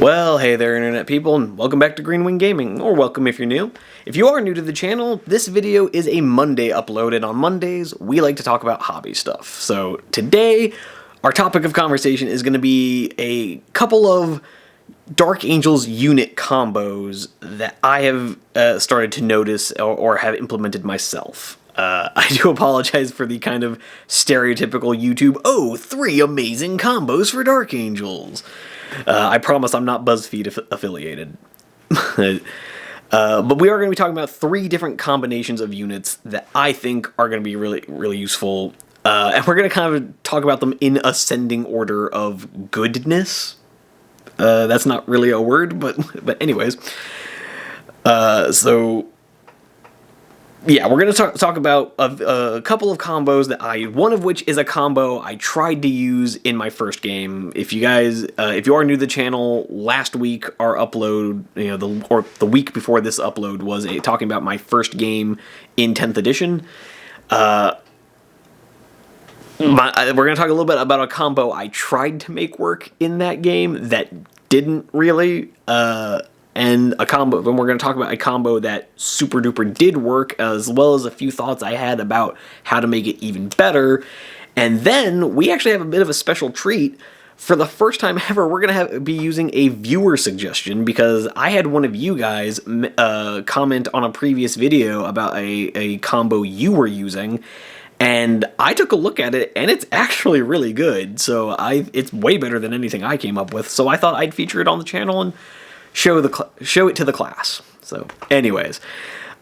Well, hey there internet people, and welcome back to Green Wing Gaming, or welcome if you're new. If you are new to the channel, this video is a Monday upload, and on Mondays, we like to talk about hobby stuff. So today, our topic of conversation is going to be a couple of Dark Angels unit combos that I have started to notice or have implemented myself. I do apologize for the kind of stereotypical YouTube, 3 amazing combos for Dark Angels. I promise I'm not BuzzFeed affiliated. But we are going to be talking about 3 different combinations of units that I think are going to be really, really useful. And we're going to kind of talk about them in ascending order of goodness. That's not really a word, but anyways. Yeah, we're going to talk about a couple of combos that one of which is a combo I tried to use in my first game. If you guys, if you are new to the channel, last week our upload, the week before this upload was talking about my first game in 10th edition. We're going to talk a little bit about a combo I tried to make work in that game that didn't really, and a combo, and we're going to talk about a combo that super duper did work, as well as a few thoughts I had about how to make it even better. And then we actually have a bit of a special treat. For the first time ever, we're going to be using a viewer suggestion, because I had one of you guys comment on a previous video about a combo you were using, and I took a look at it, and it's actually really good. So it's way better than anything I came up with. So I thought I'd feature it on the channel and show it to the class. So, anyways,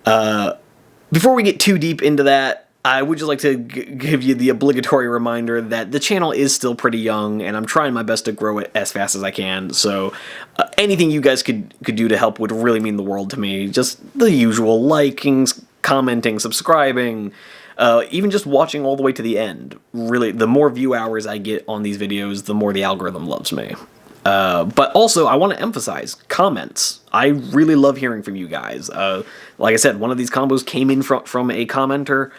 before we get too deep into that, I would just like to give you the obligatory reminder that the channel is still pretty young, and I'm trying my best to grow it as fast as I can. So, anything you guys could do to help would really mean the world to me. Just the usual liking, commenting, subscribing. Even just watching all the way to the end. Really, the more view hours I get on these videos, the more the algorithm loves me. But also, I want to emphasize comments. I really love hearing from you guys. Like I said, one of these combos came in from a commenter,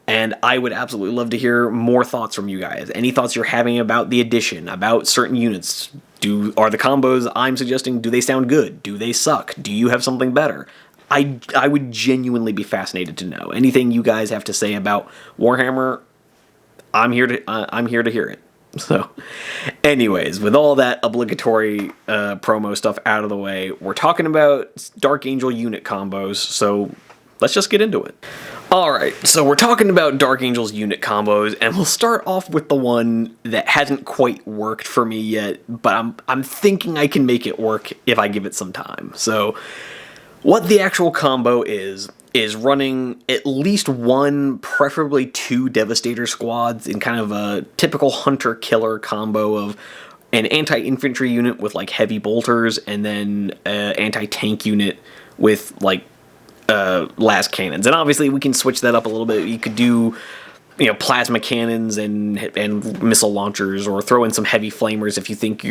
and I would absolutely love to hear more thoughts from you guys. Any thoughts you're having about the addition, about certain units. Are the combos I'm suggesting, do they sound good? Do they suck? Do you have something better? I would genuinely be fascinated to know. Anything you guys have to say about Warhammer, I'm here to hear it. So, anyways, with all that obligatory promo stuff out of the way, we're talking about Dark Angel unit combos, so let's just get into it. Alright, so we're talking about Dark Angel's unit combos, and we'll start off with the one that hasn't quite worked for me yet, but I'm thinking I can make it work if I give it some time. So, what the actual combo is running at least 1, preferably 2 Devastator squads in kind of a typical hunter-killer combo of an anti-infantry unit with, like, heavy bolters, and then an anti-tank unit with, like, las cannons. And obviously we can switch that up a little bit. You could do, plasma cannons and missile launchers, or throw in some heavy flamers if you think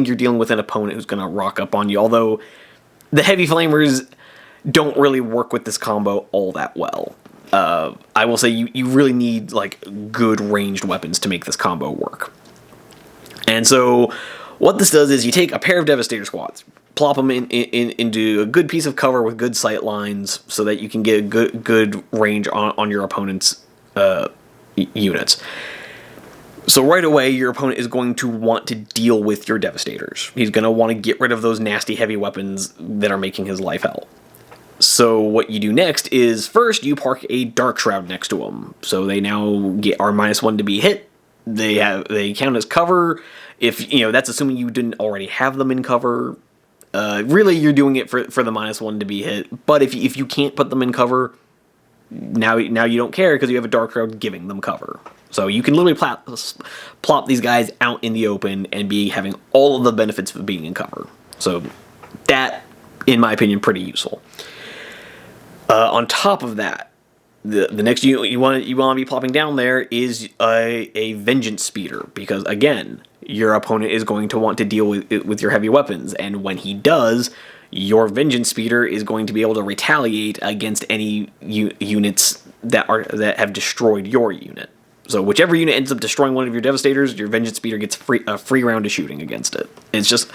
you're dealing with an opponent who's going to rock up on you. Although the heavy flamers don't really work with this combo all that well. I will say you really need, like, good ranged weapons to make this combo work. And so what this does is you take a pair of Devastator squads, plop them into a good piece of cover with good sight lines so that you can get a good range on your opponent's units. So right away, your opponent is going to want to deal with your Devastators. He's going to want to get rid of those nasty heavy weapons that are making his life hell. So what you do next is, first you park a Dark Shroud next to them. So they now get our -1 to be hit. They count as cover. If that's assuming you didn't already have them in cover. Really, you're doing it for the -1 to be hit. But if you can't put them in cover, now you don't care, because you have a Dark Shroud giving them cover. So you can literally plop these guys out in the open and be having all of the benefits of being in cover. So that, in my opinion, pretty useful. On top of that, the next unit you want to be plopping down there is a Vengeance Speeder, because again, your opponent is going to want to deal with your heavy weapons, and when he does, your Vengeance Speeder is going to be able to retaliate against any units that have destroyed your unit. So whichever unit ends up destroying one of your Devastators, your Vengeance Speeder gets a free round of shooting against it. It's just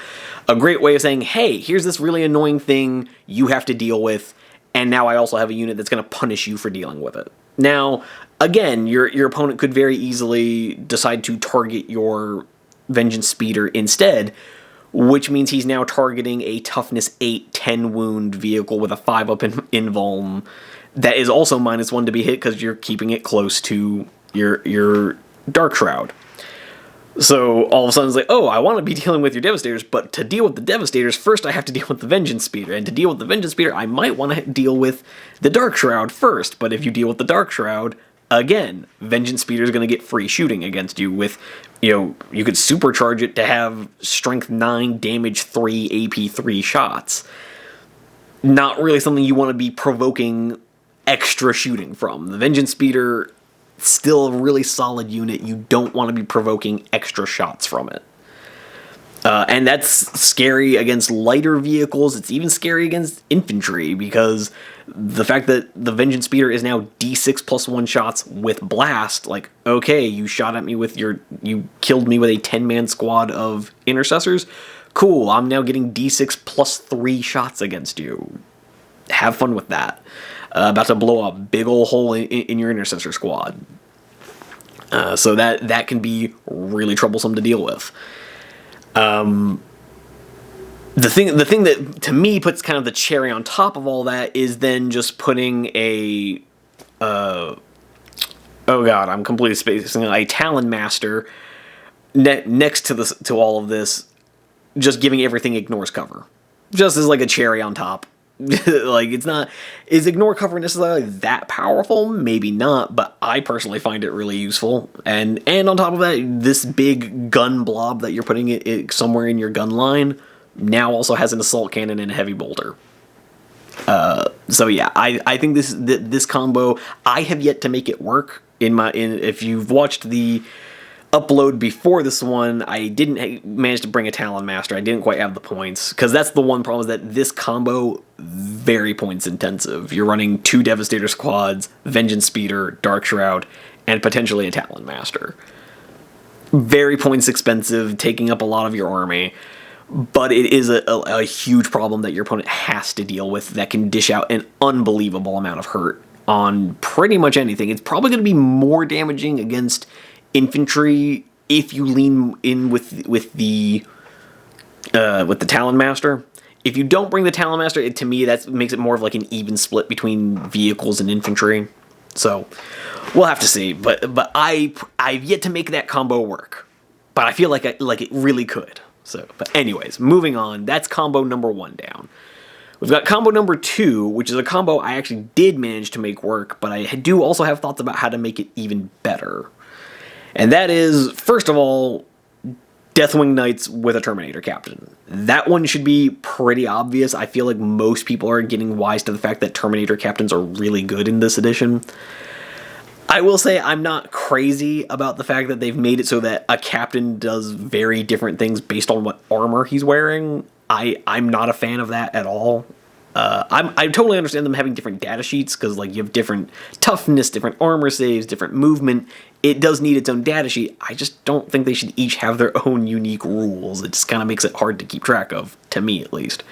a great way of saying, hey, here's this really annoying thing you have to deal with, and now I also have a unit that's going to punish you for dealing with it. Now, again, your opponent could very easily decide to target your Vengeance Speeder instead, which means he's now targeting a toughness 8, 10 wound vehicle with a 5-up invuln that is also -1 to be hit because you're keeping it close to your Dark Shroud. So all of a sudden it's like, oh, I want to be dealing with your Devastators, but to deal with the Devastators, first I have to deal with the Vengeance Speeder. And to deal with the Vengeance Speeder, I might want to deal with the Dark Shroud first. But if you deal with the Dark Shroud, again, Vengeance Speeder is going to get free shooting against you with, you could supercharge it to have Strength 9, Damage 3, AP 3 shots. Not really something you want to be provoking extra shooting from. The Vengeance Speeder, still a really solid unit. You don't want to be provoking extra shots from it. And that's scary against lighter vehicles. It's even scary against infantry, because the fact that the Vengeance Speeder is now D6 +1 shots with Blast, like, okay, you shot at me with you killed me with a 10-man squad of Intercessors. Cool, I'm now getting D6 +3 shots against you. Have fun with that. About to blow a big ol' hole in your Intercessor squad. So that can be really troublesome to deal with. The thing that to me puts kind of the cherry on top of all that is then just putting a oh god, I'm completely spacing, a Talon Master next to all of this, just giving everything ignores cover, just as like a cherry on top. Like, is ignore cover necessarily that powerful? Maybe not, but I personally find it really useful. And on top of that, this big gun blob that you're putting it somewhere in your gun line now also has an assault cannon and a heavy bolter. So yeah, I think this combo, I have yet to make it work. If you've watched the upload before this one, I didn't manage to bring a Talon Master. I didn't quite have the points, because that's the one problem, is that this combo, very points intensive. You're running 2 Devastator squads, Vengeance Speeder, Dark Shroud, and potentially a Talon Master. Very points expensive, taking up a lot of your army, but it is a huge problem that your opponent has to deal with that can dish out an unbelievable amount of hurt on pretty much anything. It's probably going to be more damaging against infantry if you lean in with the Talon Master. If you don't bring the Talon Master, to me that makes it more of like an even split between vehicles and infantry. So we'll have to see. But I've yet to make that combo work. But I feel like it really could. So, but anyways, moving on. That's combo number 1 down. We've got combo number 2, which is a combo I actually did manage to make work, but I do also have thoughts about how to make it even better. And that is, first of all, Deathwing Knights with a Terminator Captain. That one should be pretty obvious. I feel like most people are getting wise to the fact that Terminator Captains are really good in this edition. I will say I'm not crazy about the fact that they've made it so that a captain does very different things based on what armor he's wearing. I'm not a fan of that at all. I totally understand them having different data sheets, because like you have different toughness, different armor saves, different movement. It does need its own data sheet. I just don't think they should each have their own unique rules. It just kind of makes it hard to keep track of, to me at least.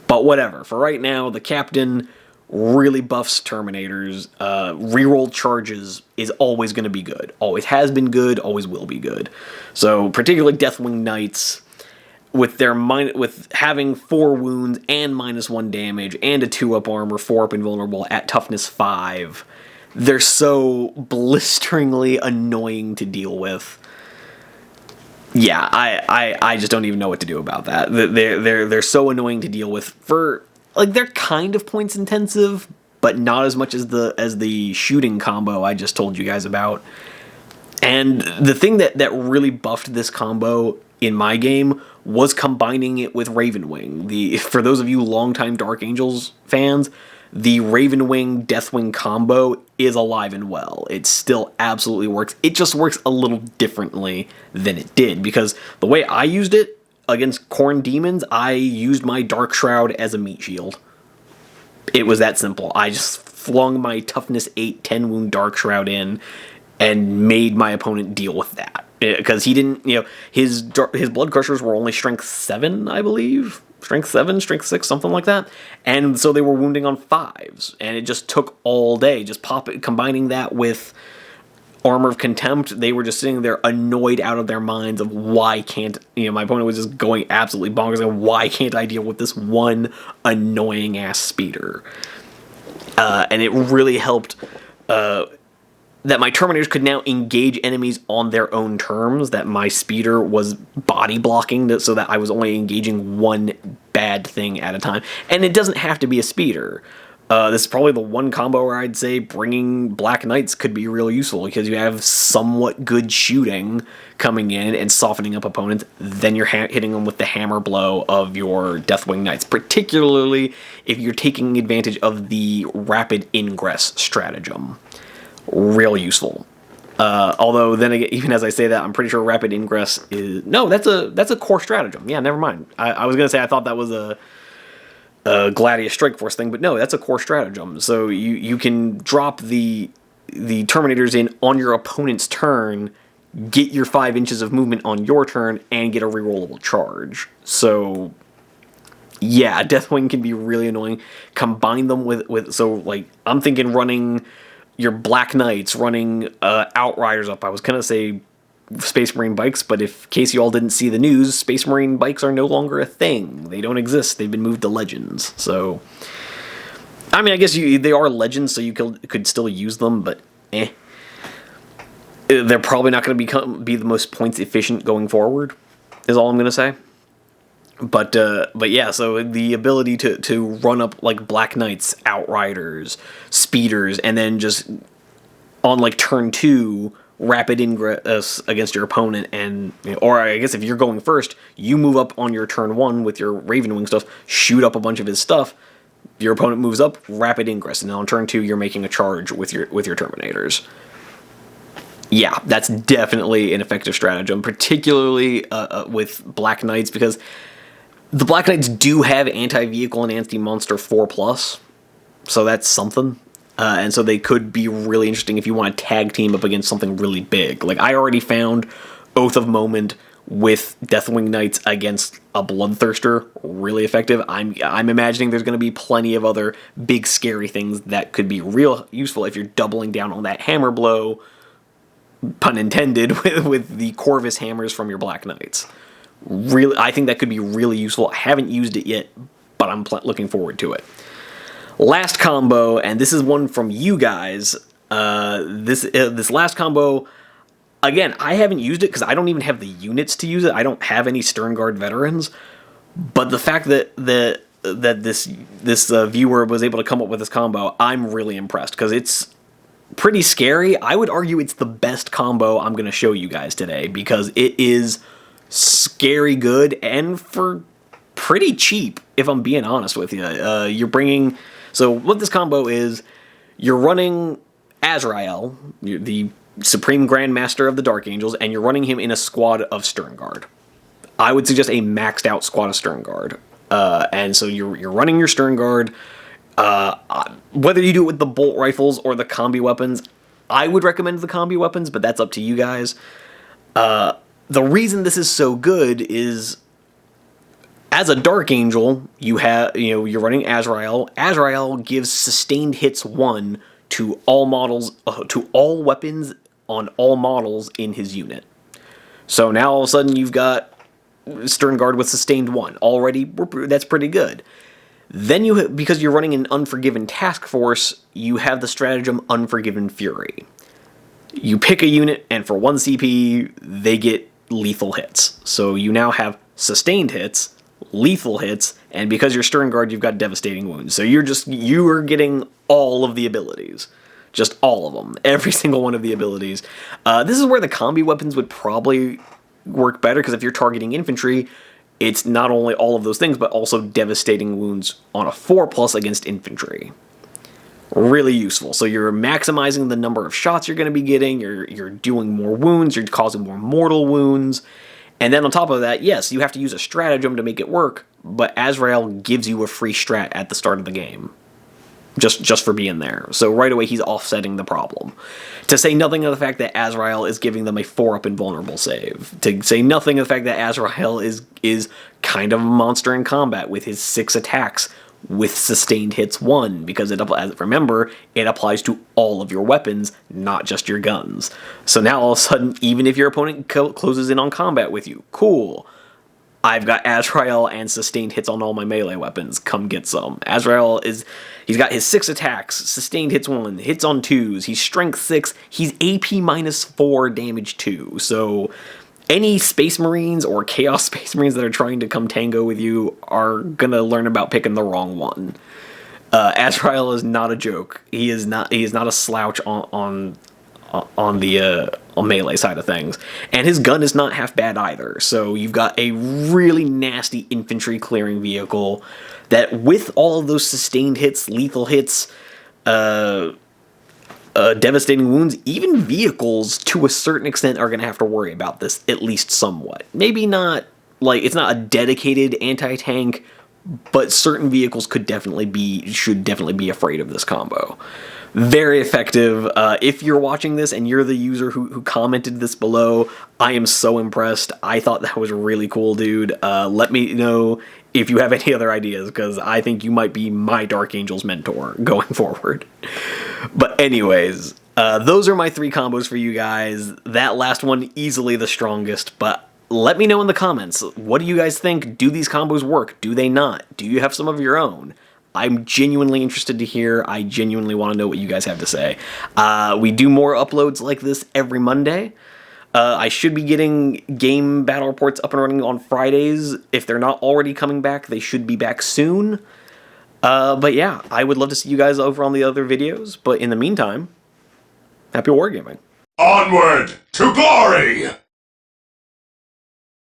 But whatever. For right now, the captain really buffs Terminators. Reroll charges is always going to be good. Always has been good, always will be good. So particularly Deathwing Knights, with having 4 wounds and -1 damage and a 2-up armor, 4-up invulnerable at toughness 5, they're so blisteringly annoying to deal with. Yeah, I just don't even know what to do about that. They're so annoying to deal with. They're kind of points intensive, but not as much as the shooting combo I just told you guys about. And the thing that really buffed this combo in my game was combining it with Ravenwing. For those of you longtime Dark Angels fans, the Ravenwing Deathwing combo is alive and well. It still absolutely works. It just works a little differently than it did, because the way I used it against Khorne Demons, I used my Dark Shroud as a meat shield. It was that simple. I just flung my toughness 8, 10 wound Dark Shroud in, and made my opponent deal with that. Because he didn't, his blood crushers were only strength 7, I believe. Strength 7, strength 6, something like that. And so they were wounding on 5s. And it just took all day. Just combining that with Armor of Contempt, they were just sitting there annoyed out of their minds of why can't, my opponent was just going absolutely bonkers, and why can't I deal with this one annoying ass speeder? And it really helped that my Terminators could now engage enemies on their own terms, that my speeder was body blocking so that I was only engaging one bad thing at a time. And it doesn't have to be a speeder. This is probably the one combo where I'd say bringing Black Knights could be real useful, because you have somewhat good shooting coming in and softening up opponents. Then you're hitting them with the hammer blow of your Deathwing Knights, particularly if you're taking advantage of the rapid ingress stratagem. Real useful. Although then again, even as I say that, I'm pretty sure rapid ingress is that's a core stratagem. Yeah, never mind. I was gonna say I thought that was a Gladius Strike Force thing, but no, that's a core stratagem. So you can drop the Terminators in on your opponent's turn, get your 5 inches of movement on your turn, and get a rerollable charge. So yeah, Deathwing can be really annoying. Combine them with so like I'm thinking running your Black Knights, running Outriders up. I was gonna say Space Marine bikes, but in case you all didn't see the news, Space Marine bikes are no longer a thing. They don't exist. They've been moved to Legends. So, I mean, I guess they are Legends, so you could still use them, but they're probably not going to be the most points efficient going forward, is all I'm going to say. But yeah, so the ability to run up like Black Knights, Outriders, Speeders, and then just on like turn 2, rapid ingress against your opponent, and or I guess if you're going first, you move up on your turn 1 with your Ravenwing stuff, shoot up a bunch of his stuff. Your opponent moves up, rapid ingress, and then on turn 2 you're making a charge with your Terminators. Yeah, that's definitely an effective stratagem, particularly with Black Knights, because the Black Knights do have anti-vehicle and anti-monster 4+, so that's something. And so they could be really interesting if you want to tag team up against something really big. Like, I already found Oath of Moment with Deathwing Knights against a Bloodthirster really effective. I'm imagining there's going to be plenty of other big scary things that could be real useful if you're doubling down on that hammer blow, pun intended, with the Corvus hammers from your Black Knights. Really, I think that could be really useful. I haven't used it yet, but I'm looking forward to it. Last combo, and this is one from you guys. This last combo, again, I haven't used it because I don't even have the units to use it. I don't have any Sternguard veterans. But the fact that this viewer was able to come up with this combo, I'm really impressed, because it's pretty scary. I would argue it's the best combo I'm going to show you guys today, because it is scary good and for pretty cheap, if I'm being honest with you. You're bringing... So what this combo is, you're running Azrael, the Supreme Grandmaster of the Dark Angels, and you're running him in a squad of Sternguard. I would suggest a maxed out squad of Sternguard. And so you're running your Sternguard. Whether you do it with the bolt rifles or the combi weapons, I would recommend the combi weapons, but that's up to you guys. The reason this is so good is, as a Dark Angel, you're running Azrael. Azrael gives sustained hits 1 to all models, to all weapons on all models in his unit. So now all of a sudden you've got Sternguard with sustained 1. Already, that's pretty good. Then because you're running an Unforgiven task force, you have the stratagem Unforgiven Fury. You pick a unit, and for 1 CP, they get lethal hits. So you now have sustained hits, lethal hits, and because you're Sternguard, you've got devastating wounds. So you are getting all of the abilities. Just all of them. Every single one of the abilities. This is where the combi weapons would probably work better, because if you're targeting infantry, it's not only all of those things, but also devastating wounds on a 4+ against infantry. Really useful. So you're maximizing the number of shots you're going to be getting, you're doing more wounds, you're causing more mortal wounds, and then on top of that, yes, you have to use a stratagem to make it work, but Azrael gives you a free strat at the start of the game. just for being there. So right away he's offsetting the problem. To say nothing of the fact that Azrael is giving them a 4-up invulnerable save. To say nothing of the fact that Azrael is kind of a monster in combat with his 6 attacks with sustained hits 1, because remember, it applies to all of your weapons, not just your guns. So now all of a sudden, even if your opponent closes in on combat with you, cool. I've got Azrael and sustained hits on all my melee weapons. Come get some. Azrael he's got his 6 attacks, sustained hits 1, hits on 2s, he's strength 6, he's AP -4, damage 2. So any Space Marines or Chaos Space Marines that are trying to come tango with you are gonna learn about picking the wrong one. Azrael is not a joke. He is not a slouch on the melee side of things. And his gun is not half bad either. So you've got a really nasty infantry clearing vehicle that, with all of those sustained hits, lethal hits, devastating wounds, even vehicles to a certain extent are going to have to worry about this, at least somewhat. Maybe not, like, it's not a dedicated anti-tank, but certain vehicles should definitely be afraid of this combo. Very effective. If you're watching this and you're the user who commented this below, I am so impressed. I thought that was really cool, dude. Let me know if you have any other ideas, because I think you might be my Dark Angels mentor going forward. But anyways, those are my 3 combos for you guys. That last one, easily the strongest, but let me know in the comments. What do you guys think? Do these combos work? Do they not? Do you have some of your own? I'm genuinely interested to hear. I genuinely want to know what you guys have to say. We do more uploads like this every Monday. I should be getting game battle reports up and running on Fridays. If they're not already coming back, they should be back soon. But yeah, I would love to see you guys over on the other videos. But in the meantime, happy wargaming. Onward to glory!